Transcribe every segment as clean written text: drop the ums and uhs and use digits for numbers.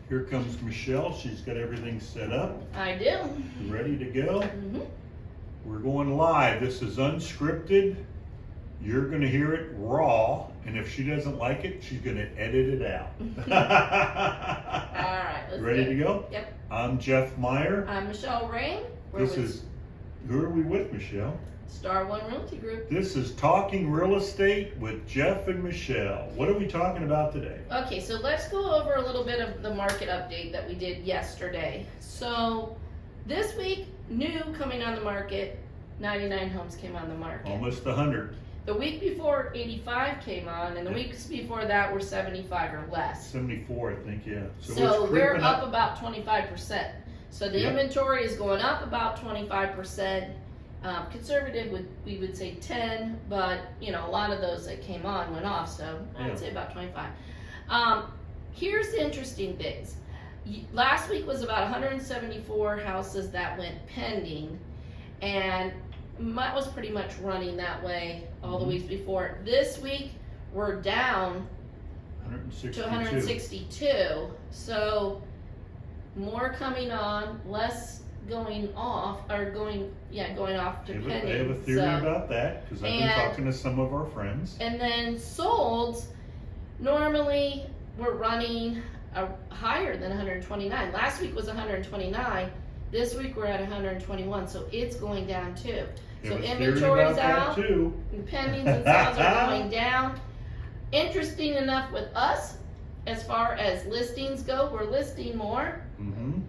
Here comes Michelle. She's got everything set up. I do. Ready to go? Mm-hmm. We're going live. This is unscripted. You're going to hear it raw, and if she doesn't like it, she's going to edit it out. All right, let's Ready to go? Yep. I'm Jeff Meyer. I'm Michelle Rain. Who are we with, Michelle? Star One Realty Group. This is Talking Real Estate with Jeff and Michelle. What are we talking about today? Okay, so let's go over a little bit of the market update that we did yesterday. So this week, new coming on the market, 99 homes came on the market. Almost 100. The week before, 85 came on, and the weeks before that were 75 or less. 74, I think, yeah. So we're up about 25%. So the Yep. inventory is going up about 25%. Conservative we would say 10, but you know a lot of those that came on went off, so I would say about 25. Here's the interesting things. Last week was about 174 houses that went pending, and that was pretty much running that way all the weeks before. This week we're down 162. to 162, so more coming on, less going off, or going off to pending. I have a theory about that, because I've been talking to some of our friends. And then solds, normally we're running higher than 129. Last week was 129. This week we're at 121, so it's going down too. So inventory's out, pendings and sales are going down. Interesting enough with us, as far as listings go, we're listing more,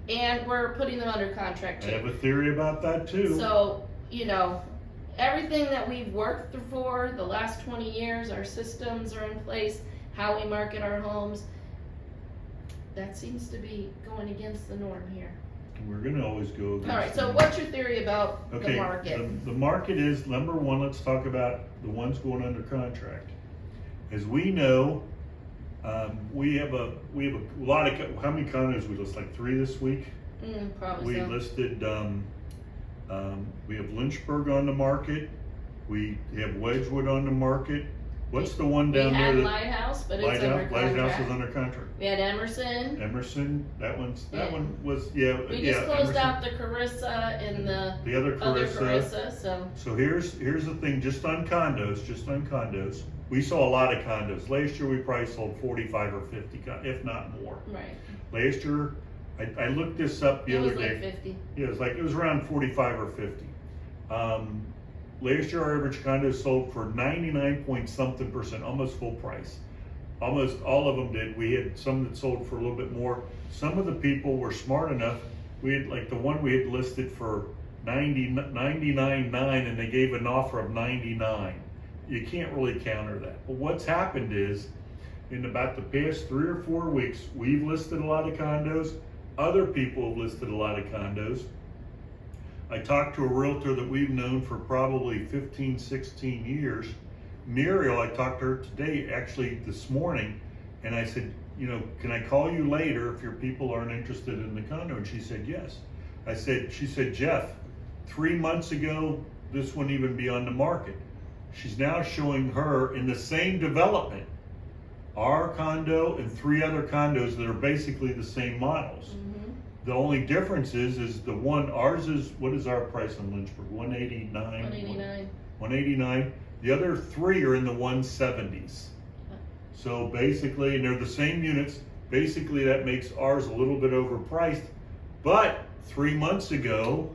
and we're putting them under contract too. I have a theory about that too. So, you know, everything that we've worked for the last 20 years, our systems are in place, how we market our homes, that seems to be going against the norm here. We're going to always go against All right, so the norm. what's your theory about the market? The market is, number one, let's talk about the ones going under contract. As we know, we have a lot of, how many condos we list? Like 3 this week? Probably We so. listed, we have Lynchburg on the market. We have Wedgwood on the market. What's the one down there? We had Lighthouse, but it's under contract. Lighthouse is under contract. We had Emerson. That one was, We just closed Emerson. out the Carissa and the other other Carissa. Carissa, So here's the thing, just on condos, we saw a lot of condos. Last year we probably sold 45 or 50, if not more. Right. Last year, I looked this up the other day. It was like 50. Yeah, it was around 45 or 50. Last year our average condos sold for 99 point something percent, almost full price. Almost all of them did. We had some that sold for a little bit more. Some of the people were smart enough. We had, like the one we had listed for 99.9, and they gave an offer of 99. You can't really counter that. But what's happened is, in about the past 3 or 4 weeks, we've listed a lot of condos. Other people have listed a lot of condos. I talked to a realtor that we've known for probably 15, 16 years. Muriel, I talked to her today, actually this morning, and I said, you know, can I call you later if your people aren't interested in the condo? And she said, yes. She said, Jeff, 3 months ago, this wouldn't even be on the market. She's now showing her in the same development, our condo and 3 other condos that are basically the same models. The only difference is the one, ours is, what is our price on Lynchburg? 189? 189. 189. The other 3 are in the 170s. So basically, and they're the same units, basically that makes ours a little bit overpriced. But 3 months ago,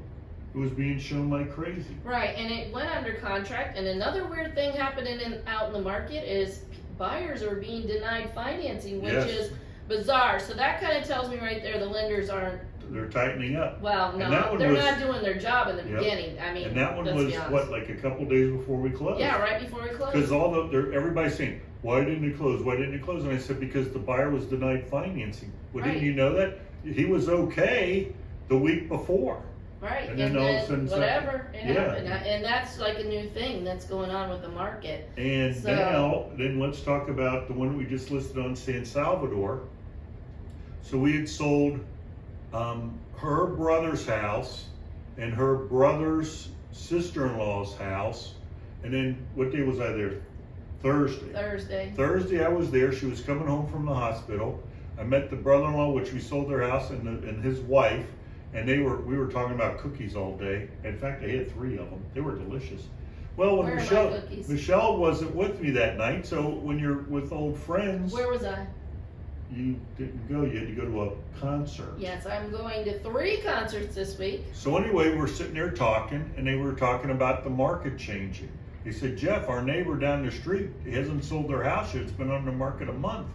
it was being shown like crazy. Right, and it went under contract. And another weird thing happening out in the market is buyers are being denied financing, which is bizarre. So that kind of tells me right there the lenders aren't. They're tightening up. Well, no, they're not doing their job in the beginning. I mean, and that one was what, like a couple days before we closed? Yeah, right before we closed. Because everybody's saying, why didn't it close? Why didn't it close? And I said, because the buyer was denied financing. Well, didn't you know that? He was okay the week before. Right, and then all of a sudden whatever, it happened. And that's like a new thing that's going on with the market. And now, then let's talk about the one that we just listed on San Salvador. So we had sold her brother's house and her brother's sister-in-law's house. And then, what day was I there? Thursday. Thursday I was there. She was coming home from the hospital. I met the brother-in-law, which we sold their house, and his wife, and we were talking about cookies all day. In fact, I had 3 of them. They were delicious. Well, when Where are my Michelle cookies? Michelle wasn't with me that night, so when you're with old friends, Where was I? you didn't go. You had to go to a concert. Yes, I'm going to 3 concerts this week. So anyway, we're sitting there talking, and they were talking about the market changing. He said, Jeff, our neighbor down the street hasn't sold their house yet. It's been on the market a month.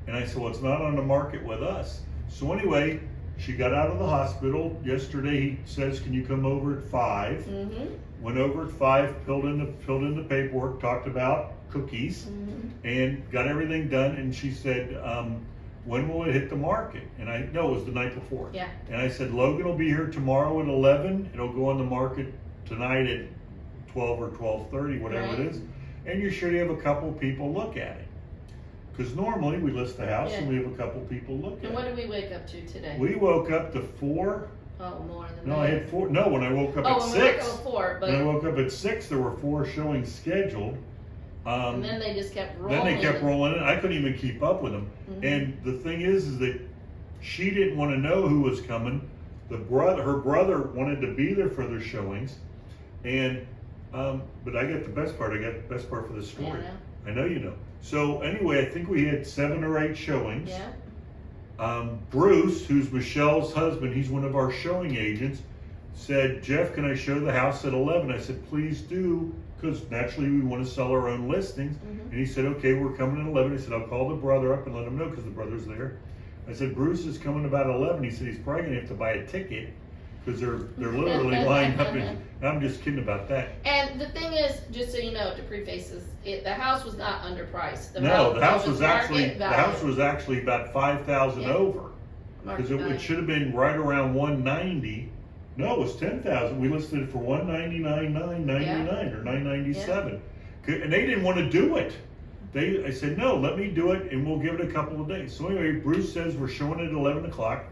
And I said, well, it's not on the market with us. So anyway, she got out of the hospital. Yesterday, he says, can you come over at 5? Mm-hmm. Went over at 5, filled in the paperwork, talked about cookies, and got everything done. And she said, when will it hit the market? And I know it was the night before. Yeah. And I said, Logan will be here tomorrow at 11. It'll go on the market tonight at 12 or 12:30, whatever Right. it is. And you should have a couple people look at it. Because normally we list the house and we have a couple people look at And what it. did we wake up to today? We woke up to 4. Oh, more than No, that. I had 4. No, when I woke up Oh, at when 6. we woke up at 4, When I but woke up at 6, there were 4 showings scheduled. and then they just kept rolling. Then they kept rolling in. I couldn't even keep up with them. And the thing is that she didn't want to know who was coming. Her brother wanted to be there for their showings, and but I got the best part. I got the best part for the story. Yeah, I know you know. So anyway, I think we had 7 or 8 showings. Yeah. Bruce, who's Michelle's husband, he's one of our showing agents, said, Jeff, can I show the house at 11? I said, please do, because naturally we want to sell our own listings. And he said, okay, we're coming at 11. I said, I'll call the brother up and let him know, because the brother's there. I said, Bruce is coming about 11. He said, he's probably going to have to buy a ticket, because they're literally lined up. And I'm just kidding about that. And the thing is, just so you know, to preface this, the house was not underpriced. The house was actually value. about 5,000 over, Market because it value. should have been right around 190. No, it was 10,000. We listed it for 199,999 or 997, and they didn't want to do it. I said, no, let me do it, and we'll give it a couple of days. So anyway, Bruce says we're showing it at 11 o'clock.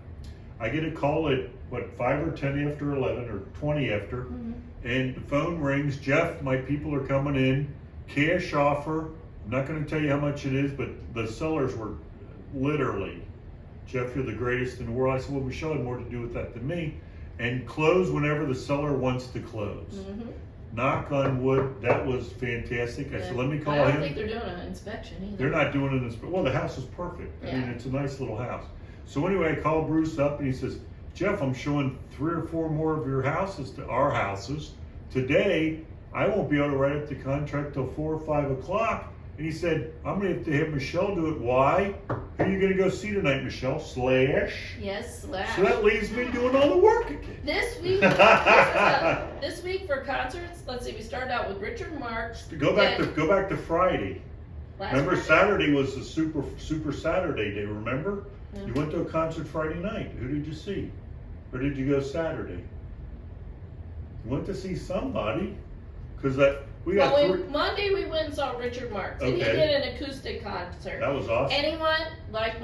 I get a call at 5 or 10 after 11 or 20 after, and the phone rings. Jeff, my people are coming in. Cash offer. I'm not going to tell you how much it is, but the sellers were literally, Jeff, you're the greatest in the world. I said, well, Michelle had more to do with that than me. And close whenever the seller wants to close. Knock on wood, that was fantastic. I said, let me call him. I don't think they're doing an inspection either. They're not doing it. Well, the house is perfect. I mean, it's a nice little house. So anyway, I called Bruce up and he says, Jeff, I'm showing 3 or 4 more of your houses to our houses. Today, I won't be able to write up the contract till 4 or 5 o'clock. And he said, I'm going to have Michelle do it. Why? Who are you going to go see tonight, Michelle? Slash. Yes, Slash. So that leaves me doing all the work again. This week for concerts, let's see, we started out with Richard Marx. Go back to Friday. Remember, Friday? Saturday was the super Saturday day, remember? You went to a concert Friday night. Who did you see? Or did you go Saturday? You went to see somebody. Because Monday we went and saw Richard Marx. And he did an acoustic concert. That was awesome. Anyone like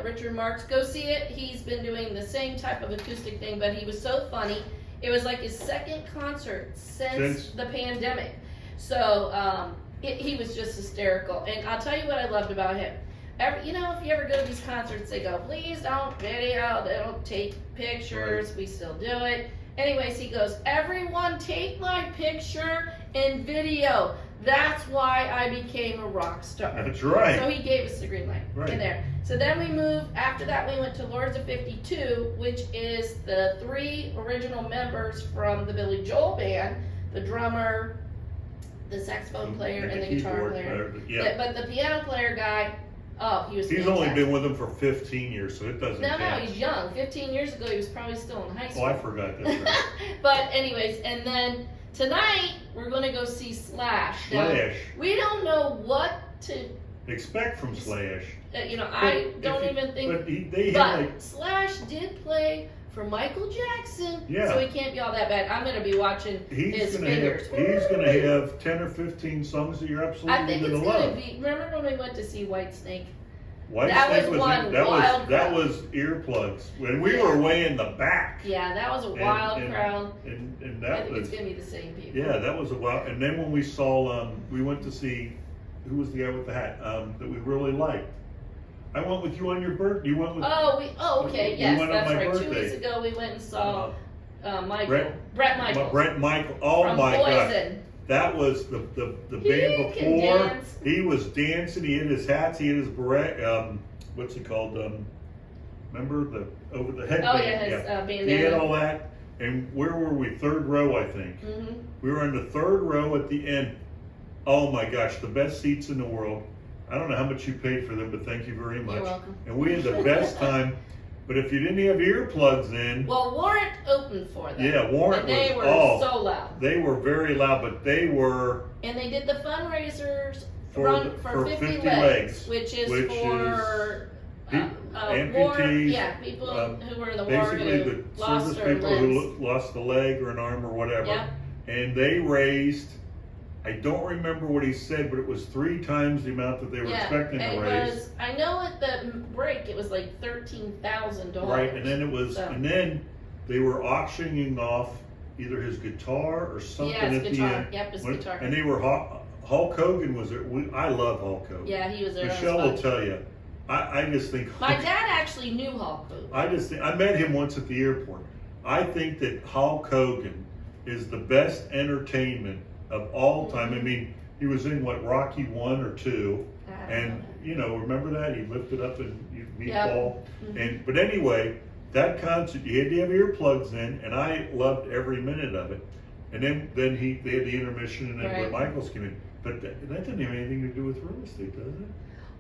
Richard Marx, go see it. He's been doing the same type of acoustic thing, but he was so funny. It was like his 2nd concert since the pandemic. So he was just hysterical. And I'll tell you what I loved about him. If you ever go to these concerts, they go, please don't video, they don't take pictures, Right. we still do it. Anyways, he goes, everyone take my picture and video. That's why I became a rock star. That's right. So he gave us the green light in there. So then we moved, after that we went to Lords of 52, which is the 3 original members from the Billy Joel band, the drummer, the saxophone player, and the guitar player. But the piano player guy, he was He's only been with them for 15 years, so it doesn't count. No, he's young. 15 years ago, he was probably still in high school. Oh, I forgot that. Right. But anyways, and then tonight, we're going to go see Slash. Now, we don't know what to expect from Slash. I don't even think. But Slash did play for Michael Jackson, so he can't be all that bad. I'm going to be watching his fingers. He's going to have 10 or 15 songs that you're absolutely going to love. I think it's going to be. Remember when we went to see Whitesnake? That was earplugs when we were way in the back. Yeah, that was a wild crowd. And that I think it's going to be the same people. Yeah, that was a wild. And then when we saw, we went to see, who was the guy with the hat that we really liked? I went with you on your birthday. You went with. Okay, We yes, went on that's my right. 2 birthday. weeks ago, we went and saw Michael, Brett- Brett Michaels. Brett Michael. Oh from my gosh. Poison. That was the He band can before. dance. He was dancing. He had his hats. He had his beret. What's it called? Remember the over the headband? Oh yeah, his bandana. He had all that. And where were we? Third row, I think. Mm-hmm. We were in the third row at the end. Oh my gosh, the best seats in the world. I don't know how much you paid for them, but thank you very much. You're welcome. And we had the best time. But if you didn't have earplugs in, Well, Warrant opened for them. yeah, Warrant and they was were so loud. They were very loud, but they were And they did the fundraisers for run for 50 legs, which is for amputees, people who were in the war basically who the lost service their people limbs. who lost a leg or an arm or whatever. Yep. And they raised, I don't remember what he said, but it was 3 times the amount that they were expecting to raise. I know at the break it was like $13,000. Right, and then it was, So. and then they were auctioning off either his guitar or something Yeah, his at the guitar. end. Yep, his When- guitar. And they were Hulk Hogan was there. I love Hulk Hogan. Yeah, he was there. Michelle will tell you. I just think My dad actually knew Hulk Hogan. I met him once at the airport. I think that Hulk Hogan is the best entertainment of all time. I mean, he was in what, Rocky 1 or 2, and remember that he lifted up and meatball. Yep. And but anyway, that concert you had to have earplugs in, and I loved every minute of it. And then they had the intermission, and then Right. Michaels came in. But that didn't have anything to do with real estate, does it?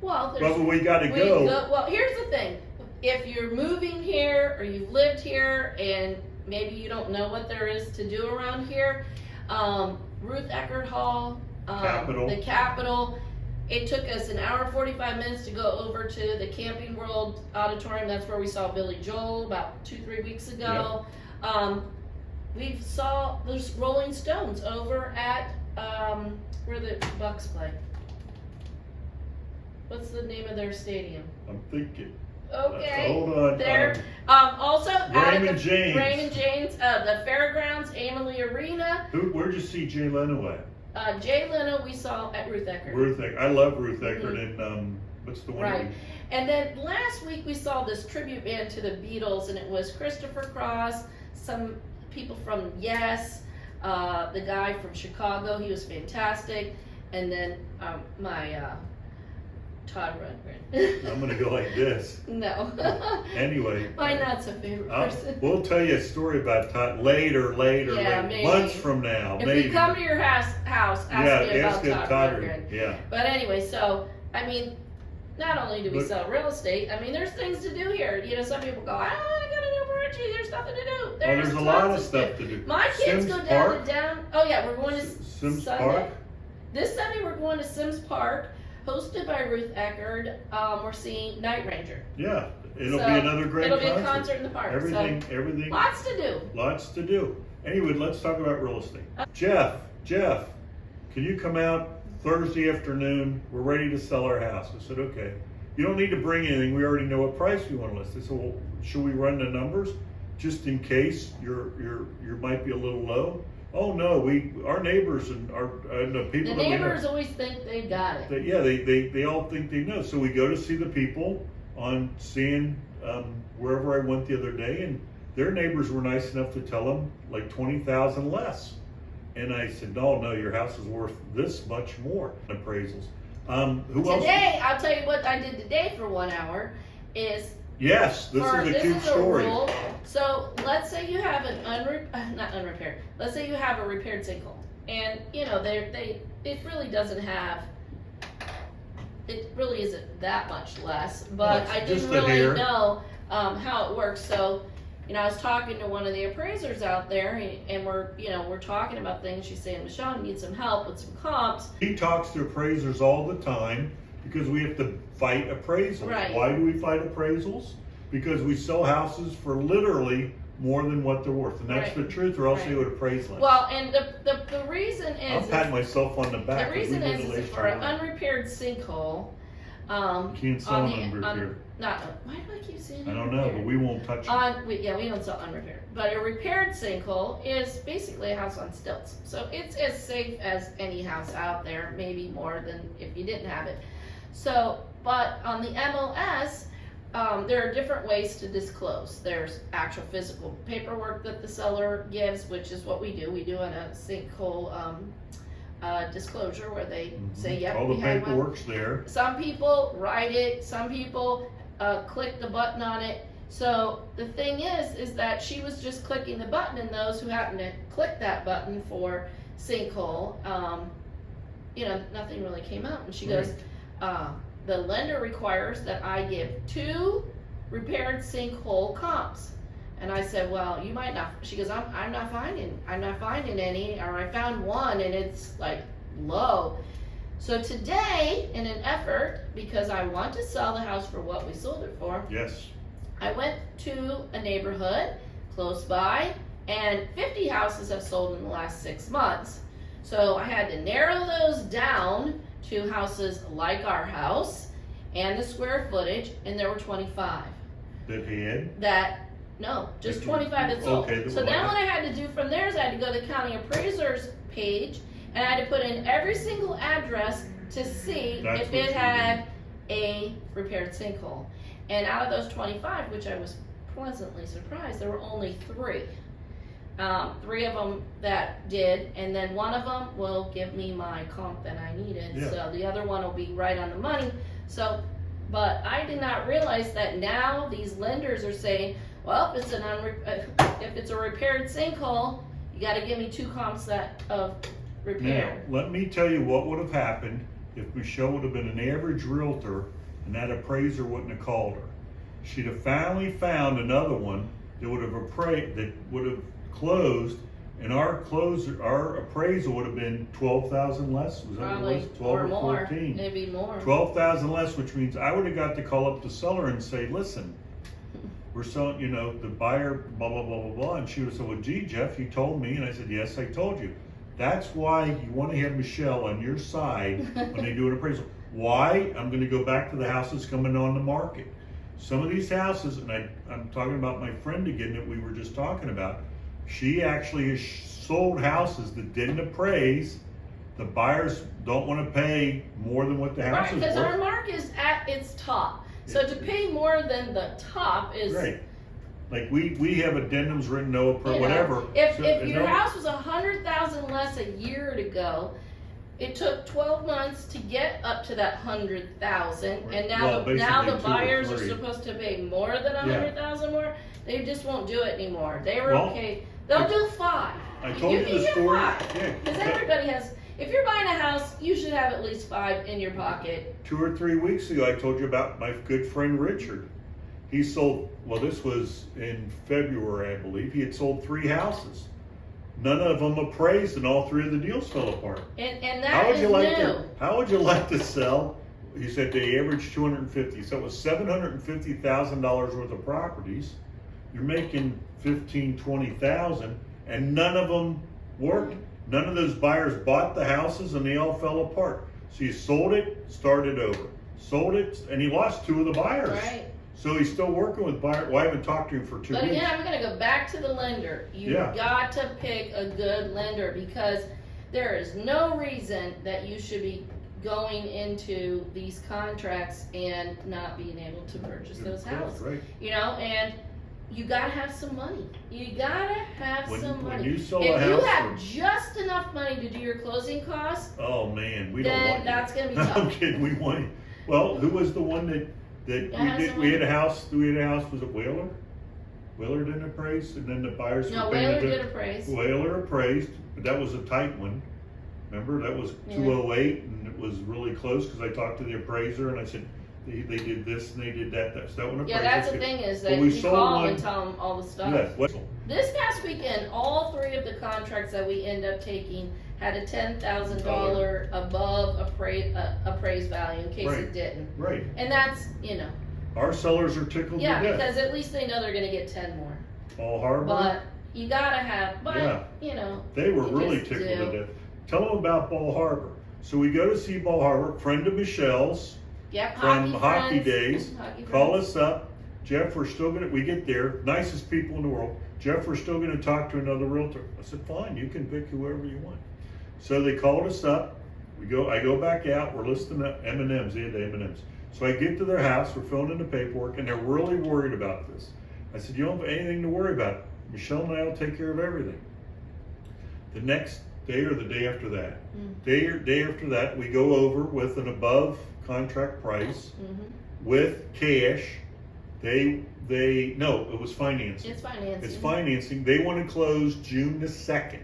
Well, But we got to go. Well, here's the thing: if you're moving here or you've lived here, and maybe you don't know what there is to do around here, Ruth Eckerd Hall, the Capitol. It took us an hour and 45 minutes to go over to the Camping World Auditorium. That's where we saw Billy Joel about 2-3 weeks ago. We saw those Rolling Stones over at where the Bucks play. What's the name of their stadium? I'm thinking. Okay. Hold on. There. Also, Raymond James. Raymond James, the Fairgrounds, Amalie Arena. Where'd you see Jay Leno at? Jay Leno we saw at Ruth Eckerd. I love Ruth Eckerd, and what's the one? Right. And then last week we saw this tribute band to the Beatles, and it was Christopher Cross, some people from Yes, the guy from Chicago, he was fantastic, and then my Todd Rundgren. I'm gonna go like this. No. Anyway. My not so favorite person. We'll tell you a story about Todd later, Yeah, maybe. months from now. If maybe. we come to your house, ask me about Todd Rundgren. Yeah. But anyway, so, I mean, not only do we sell real estate, I mean, there's things to do here. Some people go, I got a new Richie, there's nothing to do. There's a lot of stuff to do. My kids go down to oh yeah, we're going to Sims Sunday. Park. This Sunday we're going to Sims Park, hosted by Ruth Eckerd. We're seeing Night Ranger. Yeah, it'll be another great concert. It'll be a concert in the park. Everything. Lots to do. Lots to do. Anyway, let's talk about real estate. Jeff, can you come out Thursday afternoon? We're ready to sell our house. I said, okay. You don't need to bring anything. We already know what price we want to list. I said, well, should we run the numbers just in case you might be a little low? Oh no, our neighbors and the people. The neighbors always think they got it. They all think they know. So we go to see the people on seeing wherever I went the other day, and their neighbors were nice enough to tell them like 20,000 less. And I said, no, your house is worth this much more. Appraisals. Who else? Today, I'll tell you what I did today for 1 hour is. Yes, this is a cute story. Rule. So let's say you have not unrepaired. Let's say you have a repaired sinkhole, and it really doesn't have. It really isn't that much less, but I didn't really know how it works. So, I was talking to one of the appraisers out there, and we're talking about things. She's saying, Michelle, I need some help with some comps. He talks to appraisers all the time because we have to fight appraisals. Right. Why do we fight appraisals? Because we sell houses for literally more than what they're worth, and that's the truth, or else they would appraise less. Well, and the reason is I'm patting myself on the back. The reason is for an unrepaired sinkhole. You can't sell an unrepaired. Why do I keep saying I don't know, but we won't touch it. We don't sell unrepaired. But a repaired sinkhole is basically a house on stilts. So it's as safe as any house out there, maybe more than if you didn't have it. So but on the MLS, there are different ways to disclose. There's actual physical paperwork that the seller gives, which is what we do. We do in a sinkhole disclosure where they say, yep, all the we had one. paperwork's there. Some people write it, some people click the button on it. So the thing is that she was just clicking the button, and those who happen to click that button for sinkhole, nothing really came up. And she goes, the lender requires that I give 2 repaired sinkhole comps. And I said, well, you might not. She goes, I'm not finding any, or I found one and it's like low. So today, in an effort, because I want to sell the house for what we sold it for, Yes. I went to a neighborhood close by, and 50 houses have sold in the last 6 months. So I had to narrow those down to houses like our house and the square footage, and there were 25. No, just 25 that sold. Okay, so then what I had to do from there is I had to go to the county appraiser's page, and I had to put in every single address to see if it had a repaired sinkhole. And out of those 25, which I was pleasantly surprised, there were only 3. 3 of them that did, and then one of them will give me my comp that I needed. Yeah. So the other one will be right on the money. So, but I did not realize that now these lenders are saying, well, if it's a repaired sinkhole, you got to give me 2 comps of repair. Now, let me tell you what would have happened if Michelle would have been an average realtor and that appraiser wouldn't have called her. She'd have finally found another one that would have closed, and our appraisal would have been 12,000 less. Was that Probably, what it was? 12 or more, 14. maybe more. 12,000 less, which means I would have got to call up the seller and say, listen, we're selling, the buyer, blah, blah, blah, blah, blah. And she would say, well, gee, Jeff, you told me. And I said, yes, I told you. That's why you want to have Michelle on your side when they do an appraisal. Why? I'm going to go back to the houses coming on the market. Some of these houses, and I'm talking about my friend again that we were just talking about, she actually has sold houses that didn't appraise. The buyers don't want to pay more than what the house is worth. Right, because our mark is at its top. So to pay more than the top is... Right. Like we have addendums written, no, whatever. If your house was 100,000 less a year ago, it took 12 months to get up to that 100,000, Right. and now Well, now basically the 2 or buyers are 3. supposed to pay more than 100,000 more. They just won't do it anymore. They were Well, okay. They'll do 5. I told you can the get story. 5. Yeah. Because everybody has. If you're buying a house, you should have at least 5 in your pocket. 2 or 3 weeks ago, I told you about my good friend Richard. He sold, well, this was in February, I believe. He had sold 3 houses. None of them appraised, and all 3 of the deals fell apart. And that is new. How would you like to sell? He said they averaged 250, so it was $750,000 worth of properties. You're making 15, 20,000, and none of them worked. None of those buyers bought the houses, and they all fell apart. So you sold it, started over. Sold it, and he lost 2 of the buyers. Right. So he's still working with buyers. Well, I haven't talked to him for 2 weeks. But again, I'm going to go back to the lender. You've got to pick a good lender, because there is no reason that you should be going into these contracts and not being able to purchase those houses. Right. And you gotta have some money. You gotta have some money. When you sell if a you house have just enough money to do your closing costs, oh man, we then don't want that's you. gonna be tough. I'm kidding. We want. Well, who was the one that we had a house? We had a house. Was it Whaler? Whaler didn't appraise, and then the buyers. No, were paying Whaler did appraise. Whaler appraised, but that was a tight one. Remember, that was 208, and it was really close because I talked to the appraiser and I said they did this and they did that. That's that one. Yeah, that's the thing is that But we you sold call one- and tell them all the stuff. Yes. This past weekend, all 3 of the contracts that we end up taking had a $10,000 above appraised value in case Right. it didn't. Right. And that's, Our sellers are tickled to death. because at least they know they're gonna get 10 more. Ball Harbor. But you gotta have, Yeah. They were you really just tickled do. to death. Tell them about Ball Harbor. So we go to see Ball Harbor, friend of Michelle's Yep, from hockey friends. days. Hockey Call friends. us up. Jeff, we get there, nicest people in the world. Jeff, we're still gonna talk to another realtor. I said, fine, you can pick whoever you want. So they called us up. I go back out, we're listing up M&Ms, they had the M&Ms. So I get to their house, we're filling in the paperwork, and they're really worried about this. I said, you don't have anything to worry about. Michelle and I will take care of everything. The next day or the day after that, day after that, we go over with an above contract price with cash. No, it was financing. It's financing. It's financing. They want to close June the 2nd.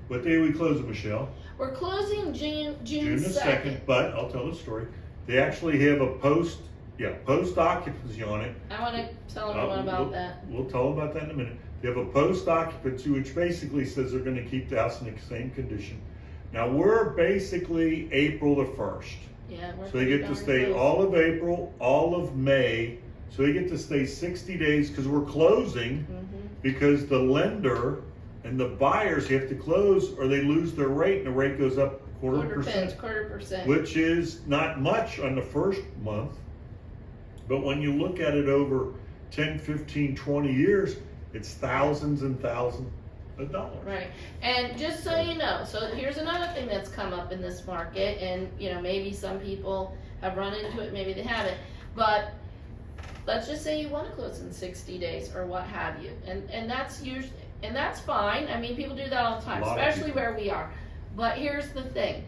What day are we closing, Michelle? We're closing June the 2nd. But I'll tell the story. They actually have a post occupancy on it. I want to tell everyone about that. We'll tell them about that in a minute. They have a post occupancy, which basically says they're going to keep the house in the same condition. Now we're basically April the 1st. Yeah, so they get to stay all of April, all of May. So they get to stay 60 days because we're closing because the lender and the buyers have to close or they lose their rate, and the rate goes up quarter percent, which is not much on the first month. But when you look at it over 10, 15, 20 years, it's thousands and thousands of dollars. Right. And just so you know, so here's another thing that's come up in this market, and maybe some people have run into it, maybe they haven't, but let's just say you want to close in 60 days or what have you, and that's usually, and that's fine. I mean, people do that all the time, especially where we are. But here's the thing.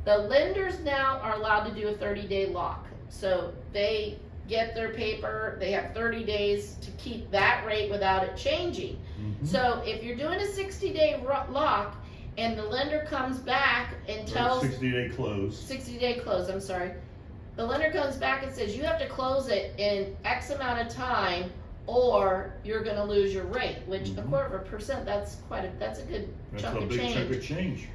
The lenders now are allowed to do a 30-day lock. So they get their paper, they have 30 days to keep that rate without it changing. So if you're doing a 60-day lock and the lender comes back and tells 60-day close. 60-day close, I'm sorry. The lender comes back and says you have to close it in X amount of time or you're going to lose your rate, which a 0.25%, that's a good chunk of change. That's a big chunk of change.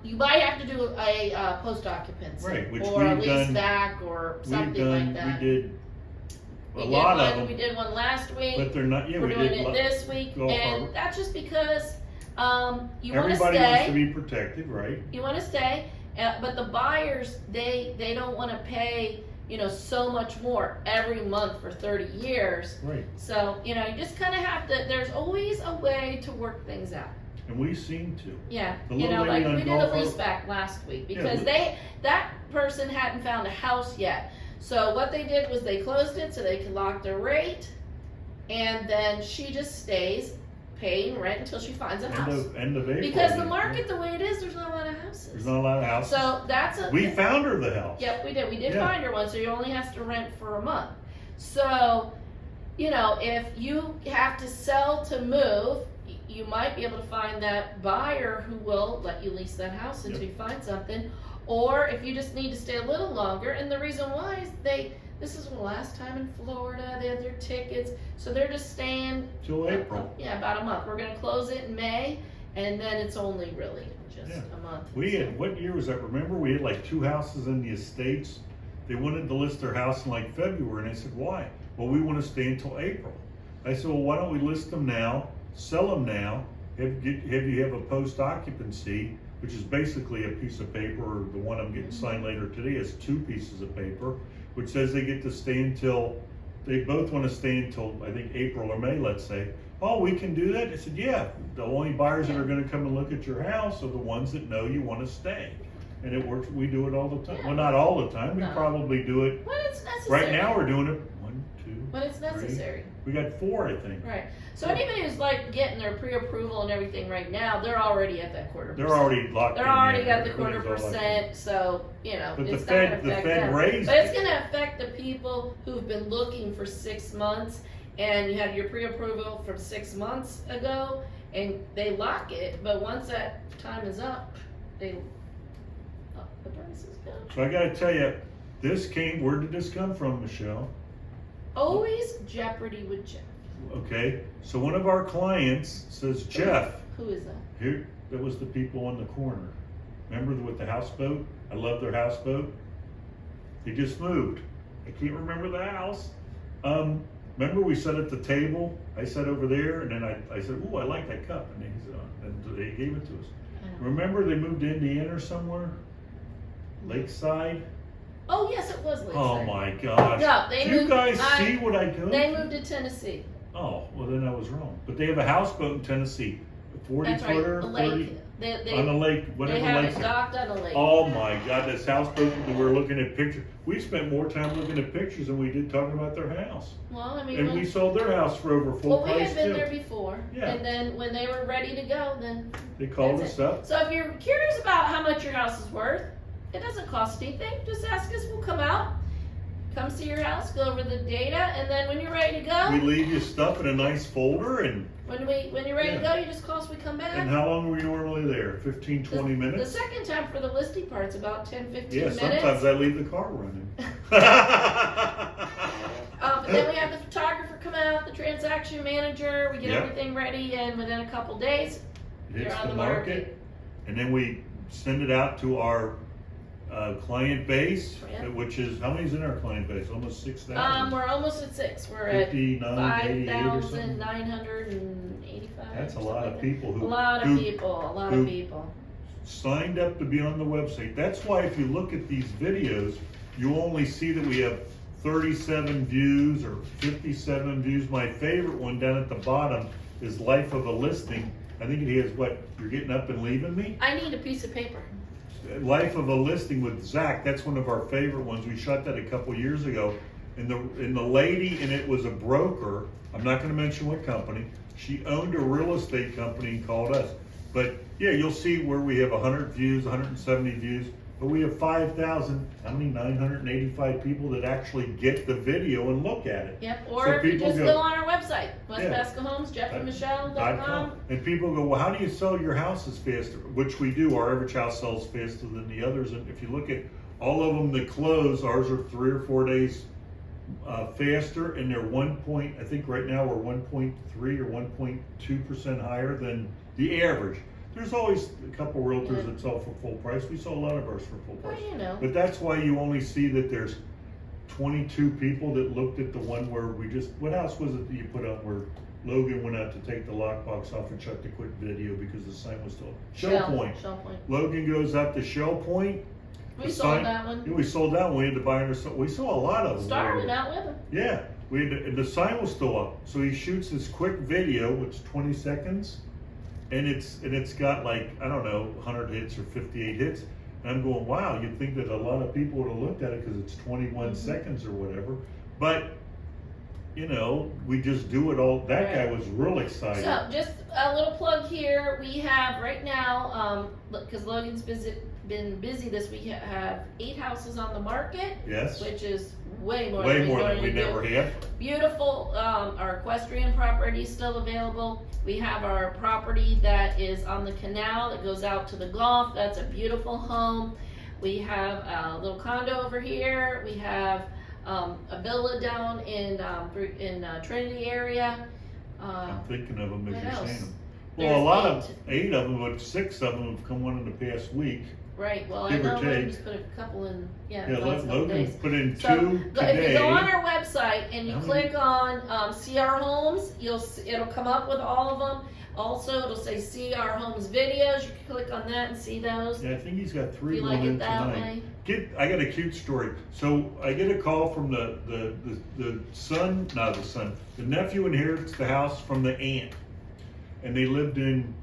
You might have to do a post occupancy, right, which or a lease back, or something like that. We did a lot of them. We did one last week, but they're not. Yeah, we're doing it this week, and that's just because you want to stay. Everybody wants to be protected, right? You want to stay, but the buyers they don't want to pay so much more every month for 30 years. Right. So, you just kind of have to, there's always a way to work things out. And we seem to. Yeah. Like we did a lease back last week because that person hadn't found a house yet. So what they did was they closed it so they could lock their rate, and then she just stays paying rent until she finds a house. End of April. Because the market, the way it is, there's not a lot of houses. There's not a lot of houses. So that's we found her the house. Yep, we did. We did find her one, so you only have to rent for a month. So, if you have to sell to move, you might be able to find that buyer who will let you lease that house until you find something. Or if you just need to stay a little longer, and the reason why is this is the last time in Florida, they had their tickets, so they're just staying till April. About a month. We're going to close it in May, and then it's only really just a month. We had, what year was that? Remember, we had like 2 houses in the estates. They wanted to list their house in like February, and I said, why? Well, we want to stay until April. I said, well, why don't we list them now, sell them now, have you have a post occupancy, which is basically a piece of paper, or the one I'm getting signed later today is 2 pieces of paper, which says they get to stay until, they both want to stay until, I think, April or May, let's say. Oh, we can do that? I said, yeah. The only buyers that are going to come and look at your house are the ones that know you want to stay. And it works. We do it all the time. Well, not all the time. We probably do it. When it's necessary. Right now we're doing it 1, 2, when it's necessary. 3. We got 4, I think. Right. So anybody who's like getting their pre-approval and everything right now, they're already at that 0.25%. They're already locked in. They're already at the 0.25%. So but it's the not Fed, going to affect the Fed them. raised But it's going to affect the people who've been looking for 6 months, and you had your pre-approval from 6 months ago, and they lock it. But once that time is up, the prices go. So I got to tell you, where did this come from, Michelle? Always Jeopardy with Jeff. Okay, so one of our clients says, Jeff. Who is that? Here, that was the people on the corner. Remember with the houseboat? I love their houseboat. They just moved. I can't remember the house. Remember we sat at the table? I sat over there, and then I said, ooh, I like that cup. And they gave it to us. Remember they moved to Indiana or somewhere? Lakeside? Oh, yes, it was Lakeside. Oh, my gosh. No, they Do moved, you guys see what I do? They moved to Tennessee. Oh, well, then I was wrong. But they have a houseboat in Tennessee. 40 That's right, footer, the 30 lake. They on the lake, they whatever have lake. it docked on the lake. Oh my God, this houseboat, we're looking at pictures. We spent more time looking at pictures than we did talking about their house. Well, I mean, And we sold their house for over full we price had been too. there before, Yeah. and then when they were ready to go, then They called that's us it. up. So if you're curious about how much your house is worth, it doesn't cost anything. Just ask us. We'll come out, come see your house, go over the data, and then when you're ready to We go, leave you stuff in a nice folder, and when you're ready to go, you just call us. We come back. how long were you normally there? 15, 20 The minutes? second time for the listing part's about 10, 15 Yeah, minutes. sometimes I leave the car running. And then we have the photographer come out, the transaction manager. We get Yep. everything ready, and within a couple days, It hits you're on the the market, and then we send it out to our client base, Yeah. which is, how many's in our client base? Almost 6,000? we're almost at 6. We're at 59, 88 or something? 5,985. That's a something lot like of that. people A who lot of who people. signed up to be on the website. That's why if you look at these videos, you only see that we have 37 views or 57 views. My favorite one down at the bottom is Life of a Listing. I think it has what, you're getting up and leaving me? I need a piece of paper. Life of a Listing with Zach. That's one of our favorite ones. We shot that a couple years ago. And the lady in it was a broker. I'm not going to mention what company. She owned a real estate company and called us. But yeah, you'll see where we have 100 views, 170 views. But we have 5,000, how many? 985 people that actually get the video and look at it. Yep. Or So if you people just go- go on our website, West Yeah. Pasco Homes, JeffandMichelle.com. And people go, well, how do you sell your houses faster? Which we do. Our average house sells faster than the others. And if you look at all of them that close, ours are 3 or 4 days faster, and they're I think right now we're 1.3 or 1.2% higher than the average. There's always a couple realtors that sell for full price. We sell a lot of ours for full price. Well, you know. But that's why you only see that there's 22 people that looked at the one where what house was it that you put up where Logan went out to take the lockbox off and shut the quick video because the sign was still Shell Point. Logan goes up to Shell Point. We sold that one. Yeah, we sold that one. We had to buy we saw a lot of them. Started out with them. Yeah, and the sign was still up. So he shoots this quick video, which is 20 seconds, and it's got like, I don't know, 100 hits or 58 hits. And I'm going, wow, you'd think that a lot of people would have looked at it because it's 21 seconds or whatever. But you know, we just do it all. That guy was real excited. So just a little plug here. We have right now, because Logan's been busy this week, have 8 houses on the market. Yes. Which is way more than do. we never have. Beautiful. Our equestrian property is still available. We have our property that is on the canal that goes out to the Gulf. That's a beautiful home. We have a little condo over here. We have a villa down in Trinity area. I'm thinking of them as what you're else? saying them. There's Well, a lot of 8 of them, but 6 of them have come on in the past week. Right. Well, Give I or know take. Logan just put a couple in. Yeah, Yeah, last couple Logan days. put in 2 So, today. if you go on our website and you How many? click on see our homes, it'll come up with all of them. Also, it'll say see our homes videos. You can click on that and see those. Yeah, I think he's got 3 If you going like in it that tonight. way. I got a cute story. So I get a call from the son, not the son, the nephew inherits the house from the aunt. And they lived in,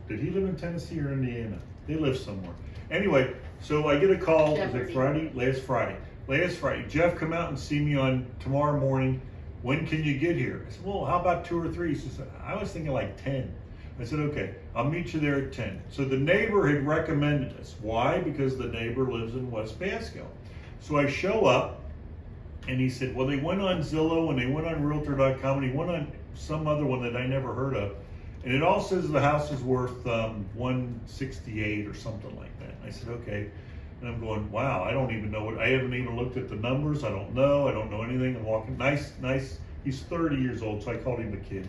did he live in Tennessee or Indiana? They lived somewhere. Anyway, so I get a call, was it Friday? Last Friday. Jeff, come out and see me on tomorrow morning. When can you get here? I said, well, how about 2 or 3? He says, I was thinking like 10. I said, okay, I'll meet you there at 10. So the neighbor had recommended us. Why? Because the neighbor lives in West Pasco. So I show up, and he said, well, they went on Zillow, and they went on Realtor.com, and he went on some other one that I never heard of. And it all says the house is worth 168 or something like that. And I said, okay. And I'm going, wow, I don't even know I haven't even looked at the numbers. I don't know anything. I'm walking, nice. He's 30 years old, so I called him a kid.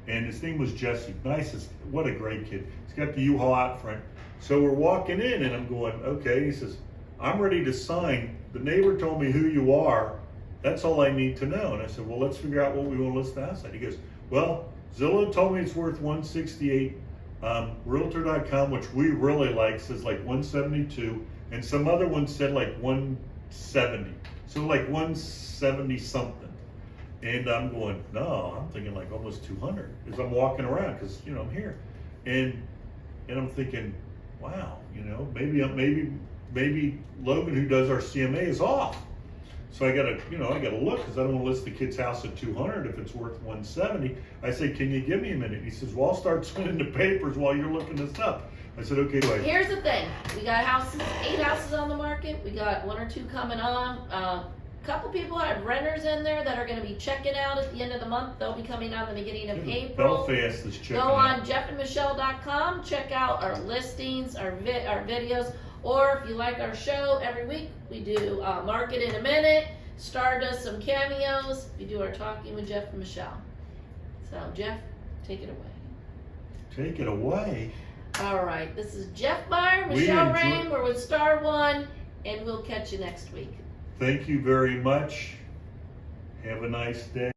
And his name was Jesse. Nicest, what a great kid. He's got the U-Haul out front. So we're walking in, and I'm going, okay. He says, I'm ready to sign. The neighbor told me who you are. That's all I need to know. And I said, well, let's figure out what we want to list the house at. He goes, well, Zillow told me it's worth 168. Realtor.com, which we really like, says like 172. And some other ones said like 170. So like 170 something. And I'm going, no, I'm thinking like almost 200 as I'm walking around because, I'm here. And I'm thinking, wow, maybe Logan, who does our CMA, is off. So I gotta look, because I don't want to list the kid's house at 200 if it's worth 170. I say, can you give me a minute? He says, well, I'll start sending the papers while you're looking this up. I said, okay. Here's the thing: we got 8 houses on the market. We got 1 or 2 coming on. A couple people have renters in there that are going to be checking out at the end of the month. They'll be coming out in the beginning of April. Belfast is checking Go out. on jeffandmichelle.com. Check out our listings, our videos. Or if you like our show, every week we do Market in a Minute, Star does some cameos, we do our Talking with Jeff and Michelle. So Jeff, take it away. Take it away. All right, this is Jeff Meyer, Michelle Rain, we're with Star One, and we'll catch you next week. Thank you very much. Have a nice day.